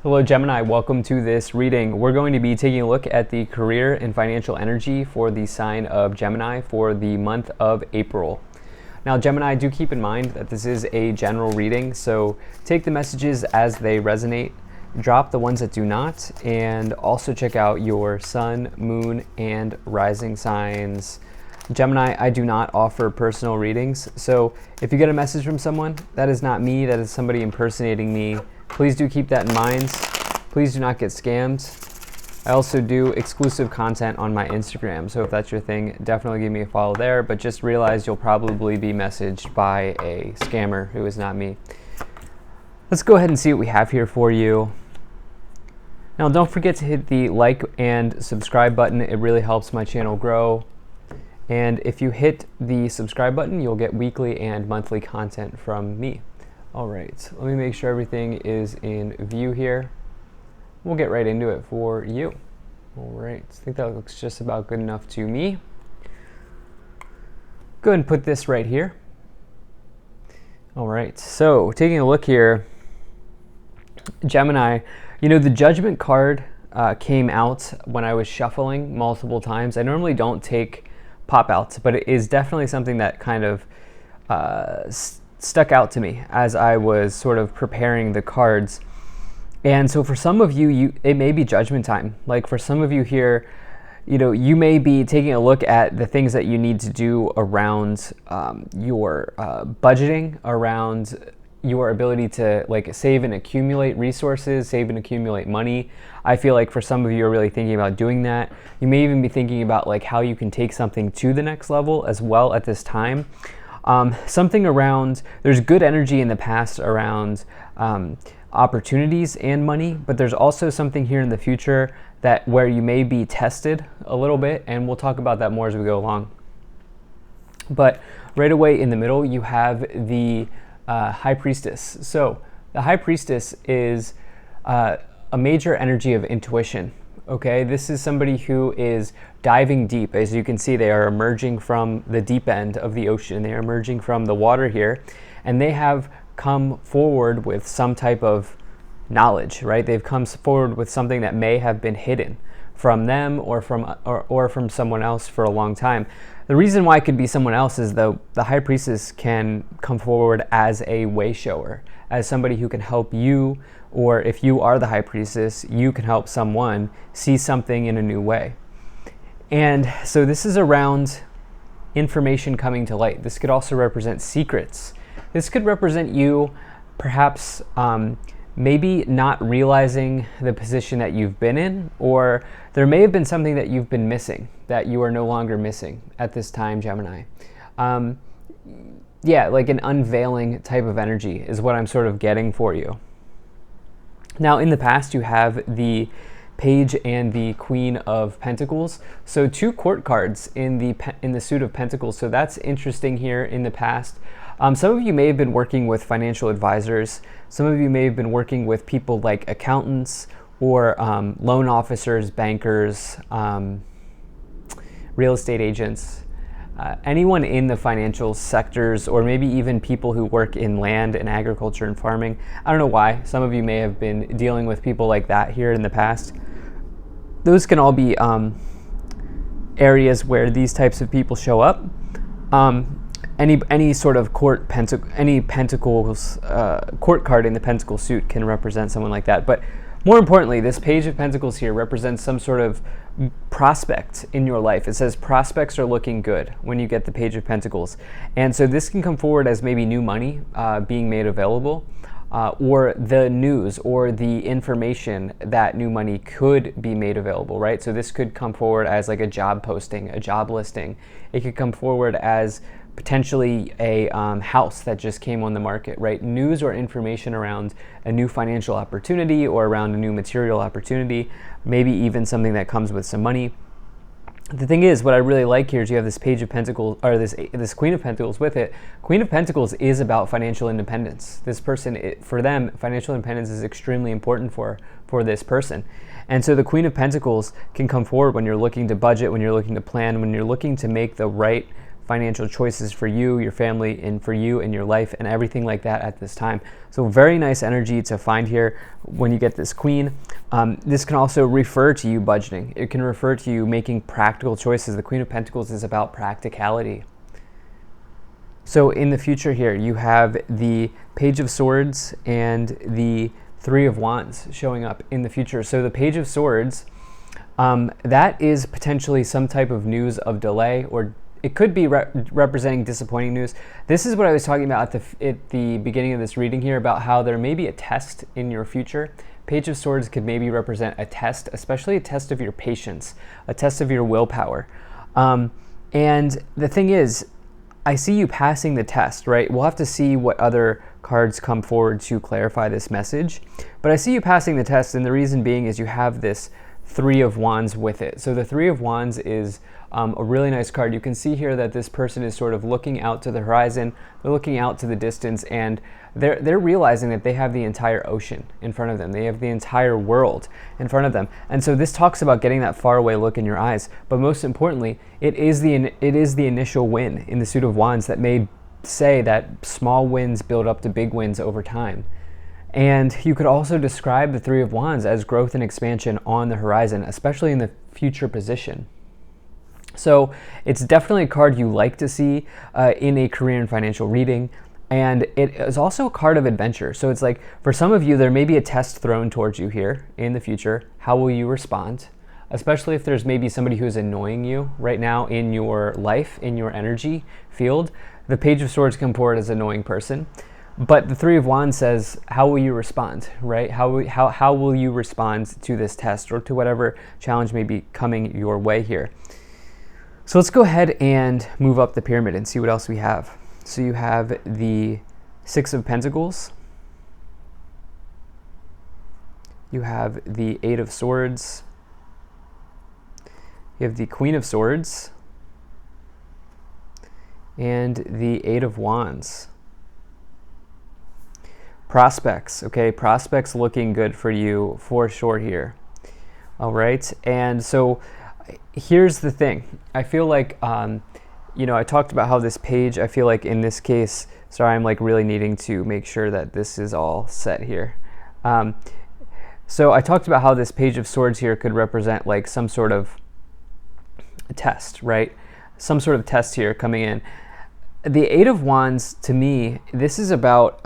Hello Gemini, welcome to this reading. We're going to be taking a look at the career and financial energy for the sign of Gemini for the month of April. Now Gemini, do keep in mind that this is a general reading, so take the messages as they resonate, drop the ones that do not, and also check out your sun, moon, and rising signs. Gemini, I do not offer personal readings, so if you get a message from someone, that is not me, that is somebody impersonating me. Please do keep that in mind. Please do not get scammed. I also do exclusive content on my Instagram, so if that's your thing, definitely give me a follow there, but just realize you'll probably be messaged by a scammer who is not me. Let's go ahead and see what we have here for you. Now, don't forget to hit the like and subscribe button. It really helps my channel grow. And if you hit the subscribe button, you'll get weekly and monthly content from me. All right, let me make sure everything is in view here. We'll get right into it for you. All right, I think that looks just about good enough to me. Go ahead and put this right here. All right, so taking a look here, Gemini, you know, the Judgment card came out when I was shuffling multiple times. I normally don't take pop outs, but it is definitely something that kind of stuck out to me as I was sort of preparing the cards. And so for some of you, it may be judgment time. Like for some of you here, you know, you may be taking a look at the things that you need to do around your budgeting, around your ability to like save and accumulate resources, save and accumulate money. I feel like for some of you are really thinking about doing that. You may even be thinking about like how you can take something to the next level as well at this time. Something around, there's good energy in the past around opportunities and money, but there's also something here in the future that where you may be tested a little bit, and we'll talk about that more as we go along. But right away in the middle, you have the High Priestess. So the High Priestess is a major energy of intuition. Okay, this is somebody who is diving deep. As you can see, they are emerging from the deep end of the ocean. They are emerging from the water here, and they have come forward with some type of knowledge, right? They've come forward with something that may have been hidden from them or from someone else for a long time. The reason why it could be someone else is the High Priestess can come forward as a way shower, as somebody who can help you, or if you are the High Priestess, you can help someone see something in a new way. And so this is around information coming to light. This could also represent secrets. This could represent you perhaps maybe not realizing the position that you've been in, or there may have been something that you've been missing that you are no longer missing at this time, Gemini. Yeah, like an unveiling type of energy is what I'm sort of getting for you. Now, in the past, you have the Page and the Queen of Pentacles. So two court cards in the suit of Pentacles. So that's interesting here in the past. Some of you may have been working with financial advisors. Some of you may have been working with people like accountants or loan officers, bankers, real estate agents. Anyone in the financial sectors, or maybe even people who work in land and agriculture and farming. I don't know why. Some of you may have been dealing with people like that here in the past. Those can all be areas where these types of people show up. Any sort of pentacles court card in the pentacle suit can represent someone like that. But more importantly, this Page of Pentacles here represents some sort of prospect in your life. It says prospects are looking good when you get the Page of Pentacles. And so this can come forward as maybe new money being made available, or the news or the information that new money could be made available, right? So this could come forward as like a job posting, a job listing. It could come forward as potentially a house that just came on the market, right? News or information around a new financial opportunity or around a new material opportunity, maybe even something that comes with some money. The thing is, what I really like here is you have this Page of Pentacles, or this Queen of Pentacles with it. Queen of Pentacles is about financial independence. This person, for them, financial independence is extremely important for this person. And so the Queen of Pentacles can come forward when you're looking to budget, when you're looking to plan, when you're looking to make the right financial choices for you, your family, and for you and your life and everything like that at this time. So very nice energy to find here when you get this Queen. This can also refer to you budgeting. It can refer to you making practical choices. The Queen of Pentacles is about practicality. So in the future here, you have the Page of Swords and the Three of Wands showing up in the future. So the Page of Swords, that is potentially some type of news of delay, or it could be representing disappointing news. This is what I was talking about at the beginning of this reading here, about how there may be a test in your future. Page of Swords could maybe represent a test, especially a test of your patience, a test of your willpower. And the thing is, I see you passing the test, right? We'll have to see what other cards come forward to clarify this message. But I see you passing the test, and the reason being is you have this Three of Wands with it. So the Three of Wands is a really nice card. You can see here that this person is sort of looking out to the horizon, they're looking out to the distance, and they're realizing that they have the entire ocean in front of them. They have the entire world in front of them. And so this talks about getting that faraway look in your eyes. But most importantly, it is the initial win in the Suit of Wands that may say that small wins build up to big wins over time. And you could also describe the Three of Wands as growth and expansion on the horizon, especially in the future position. So it's definitely a card you like to see in a career and financial reading. And it is also a card of adventure. So it's like, for some of you, there may be a test thrown towards you here in the future. How will you respond? Especially if there's maybe somebody who's annoying you right now in your life, in your energy field. The Page of Swords come forward as an annoying person. But the Three of Wands says, how will you respond, right? How will you respond to this test, or to whatever challenge may be coming your way here? So let's go ahead and move up the pyramid and see what else we have. So you have the Six of Pentacles. You have the Eight of Swords. You have the Queen of Swords. And the Eight of Wands. Prospects, okay? Prospects looking good for you for sure here. All right, and so here's the thing. I feel like, I talked about how this page, I feel like in this case, sorry, I'm like really needing to make sure that this is all set here. So I talked about how this Page of Swords here could represent like some sort of test, right? Some sort of test here coming in. The Eight of Wands, to me, this is about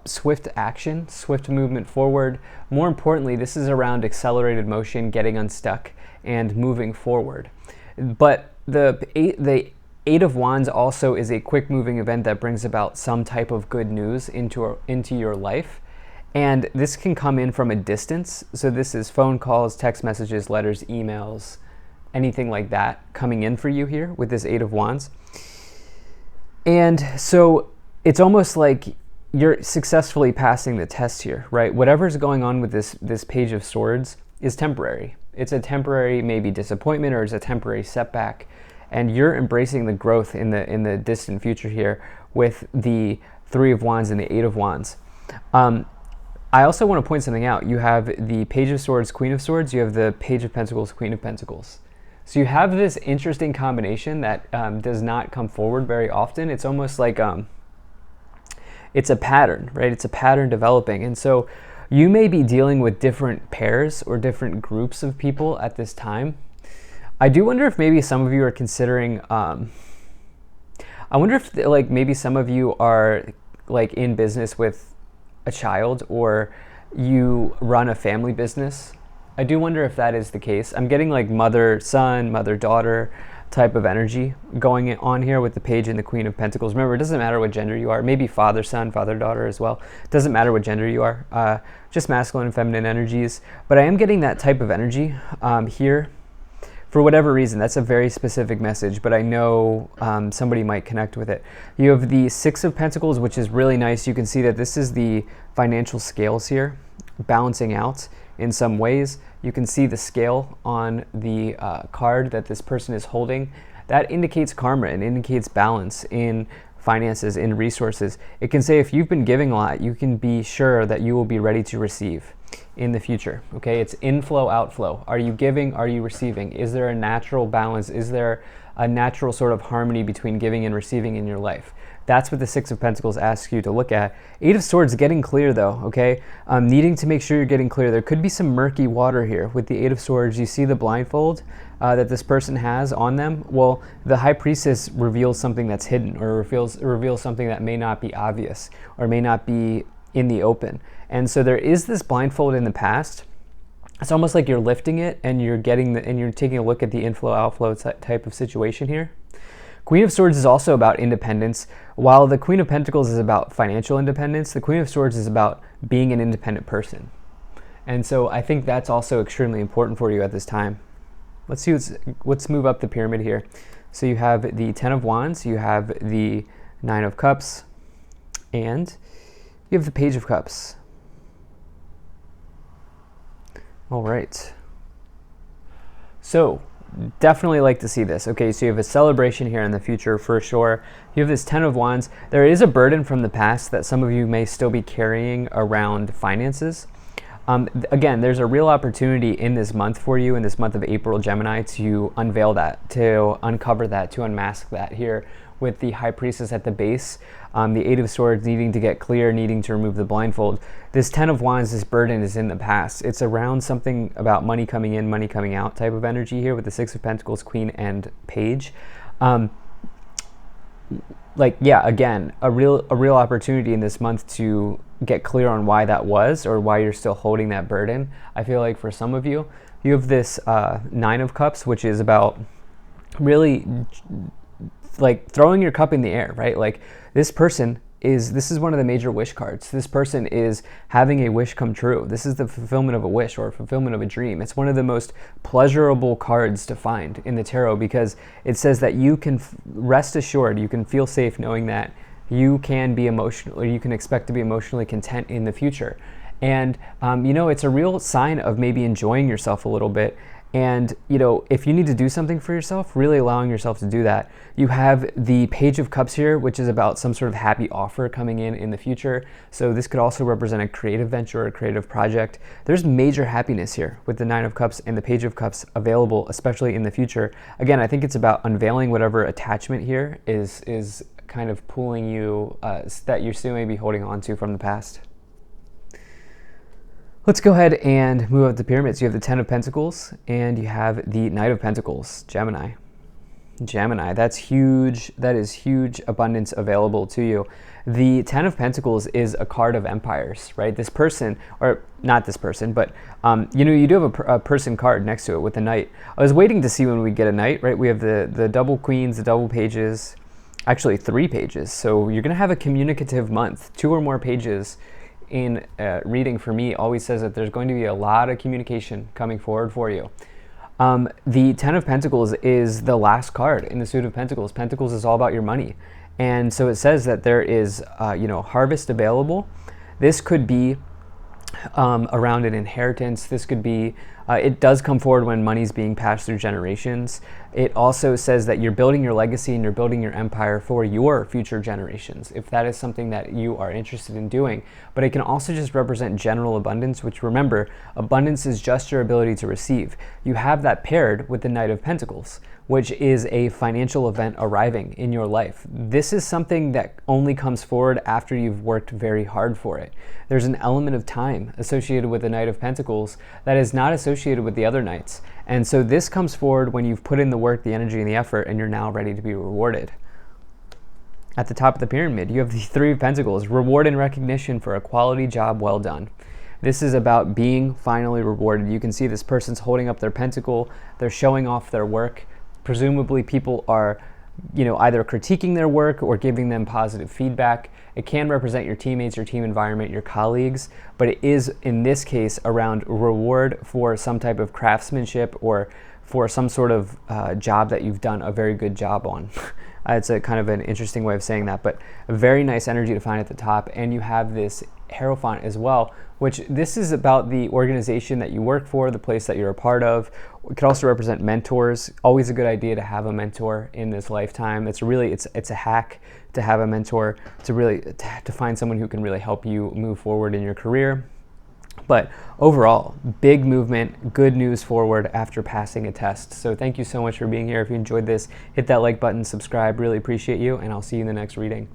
swift action, swift movement forward. More importantly, this is around accelerated motion, getting unstuck, and moving forward. But the Eight of Wands also is a quick-moving event that brings about some type of good news into your life. And this can come in from a distance. So this is phone calls, text messages, letters, emails, anything like that coming in for you here with this Eight of Wands. And so it's almost like you're successfully passing the test here, right? Whatever's going on with this Page of Swords is temporary. It's a temporary maybe disappointment, or it's a temporary setback, and you're embracing the growth in the distant future here with the Three of Wands and the Eight of Wands. I also want to point something out. You have the Page of Swords, Queen of Swords. You have the Page of Pentacles, Queen of Pentacles. So you have this interesting combination that does not come forward very often. It's almost like it's a pattern, right? It's a pattern developing. And so you may be dealing with different pairs or different groups of people at this time. I do wonder if maybe some of you are considering, I wonder if like maybe some of you are like in business with a child, or you run a family business. I do wonder if that is the case. I'm getting like mother-son, mother-daughter type of energy going on here with the Page and the Queen of Pentacles. Remember, it doesn't matter what gender you are. Maybe father-son, father-daughter as well. It doesn't matter what gender you are. Just masculine and feminine energies. But I am getting that type of energy here. For whatever reason, that's a very specific message, but I know somebody might connect with it. You have the Six of Pentacles, which is really nice. You can see that this is the financial scales here, balancing out in some ways. You can see the scale on the card that this person is holding. That indicates karma and indicates balance in finances, in resources. It can say if you've been giving a lot, you can be sure that you will be ready to receive in the future. Okay, it's inflow, outflow. Are you giving? Are you receiving? Is there a natural balance? Is there a natural sort of harmony between giving and receiving in your life. That's what the Six of Pentacles asks you to look at. Eight of Swords, getting clear though, okay? Needing to make sure you're getting clear. There could be some murky water here. With the Eight of Swords, you see the blindfold that this person has on them. Well, the High Priestess reveals something that's hidden, or reveals something that may not be obvious or may not be in the open. And so there is this blindfold in the past. It's almost like you're lifting it and you're taking a look at the inflow outflow type of situation here. Queen of Swords is also about independence. While the Queen of Pentacles is about financial independence, the Queen of Swords is about being an independent person. And so I think that's also extremely important for you at this time. Let's move up the pyramid here. So you have the Ten of Wands, you have the Nine of Cups, and you have the Page of Cups. All right. So definitely like to see this. Okay, so you have a celebration here in the future for sure. You have this Ten of Wands. There is a burden from the past that some of you may still be carrying around finances. Again, there's a real opportunity in this month for you, in this month of April, Gemini, to unveil that, to uncover that, to unmask that here with the High Priestess at the base, the Eight of Swords needing to get clear, needing to remove the blindfold. This Ten of Wands, this burden is in the past. It's around something about money coming in, money coming out type of energy here with the Six of Pentacles, Queen, and Page. Again, a real opportunity in this month to get clear on why that was, or why you're still holding that burden. I feel like for some of you, you have this Nine of Cups, which is about really like throwing your cup in the air, right? Like this is one of the major wish cards. This person is having a wish come true. This is the fulfillment of a wish or fulfillment of a dream. It's one of the most pleasurable cards to find in the tarot because it says that you can rest assured, you can feel safe knowing that you can be emotional, or you can expect to be emotionally content in the future. And, it's a real sign of maybe enjoying yourself a little bit. And, if you need to do something for yourself, really allowing yourself to do that. You have the Page of Cups here, which is about some sort of happy offer coming in the future. So this could also represent a creative venture or a creative project. There's major happiness here with the Nine of Cups and the Page of Cups available, especially in the future. Again, I think it's about unveiling whatever attachment here is kind of pulling you, that you're still maybe holding on to from the past. Let's go ahead and move up the pyramids. You have the Ten of Pentacles and you have the Knight of Pentacles, Gemini. Gemini, that's huge. That is huge abundance available to you. The Ten of Pentacles is a card of empires, right? This person, or not this person, but you do have a person card next to it with the Knight. I was waiting to see when we get a Knight, right? We have the double queens, the double pages, actually 3 pages. So you're gonna have a communicative month. 2 or more pages in reading for me always says that there's going to be a lot of communication coming forward for you. The Ten of Pentacles is the last card in the suit of Pentacles. Pentacles is all about your money. And so it says that there is, harvest available. This could be around an inheritance. This could be, it does come forward when money's being passed through generations. It also says that you're building your legacy and you're building your empire for your future generations, if that is something that you are interested in doing. But it can also just represent general abundance, which, remember, abundance is just your ability to receive. You have that paired with the Knight of Pentacles, which is a financial event arriving in your life. This is something that only comes forward after you've worked very hard for it. There's an element of time associated with the Knight of Pentacles that is not associated with the other Knights. And so this comes forward when you've put in the work, the energy, and the effort, and you're now ready to be rewarded. At the top of the pyramid, you have the Three of Pentacles, reward and recognition for a quality job well done. This is about being finally rewarded. You can see this person's holding up their pentacle, they're showing off their work. Presumably people are, either critiquing their work or giving them positive feedback. It can represent your teammates, your team environment, your colleagues, but it is, in this case, around reward for some type of craftsmanship or for some sort of job that you've done a very good job on. It's a kind of an interesting way of saying that, but a very nice energy to find at the top. And you have this Hierophant as well, which this is about the organization that you work for, the place that you're a part of. It could also represent mentors. Always a good idea to have a mentor in this lifetime. It's a hack to have a mentor, to find someone who can really help you move forward in your career. But overall, big movement, good news forward after passing a test. So thank you so much for being here. If you enjoyed this, hit that like button, subscribe, really appreciate you, and I'll see you in the next reading.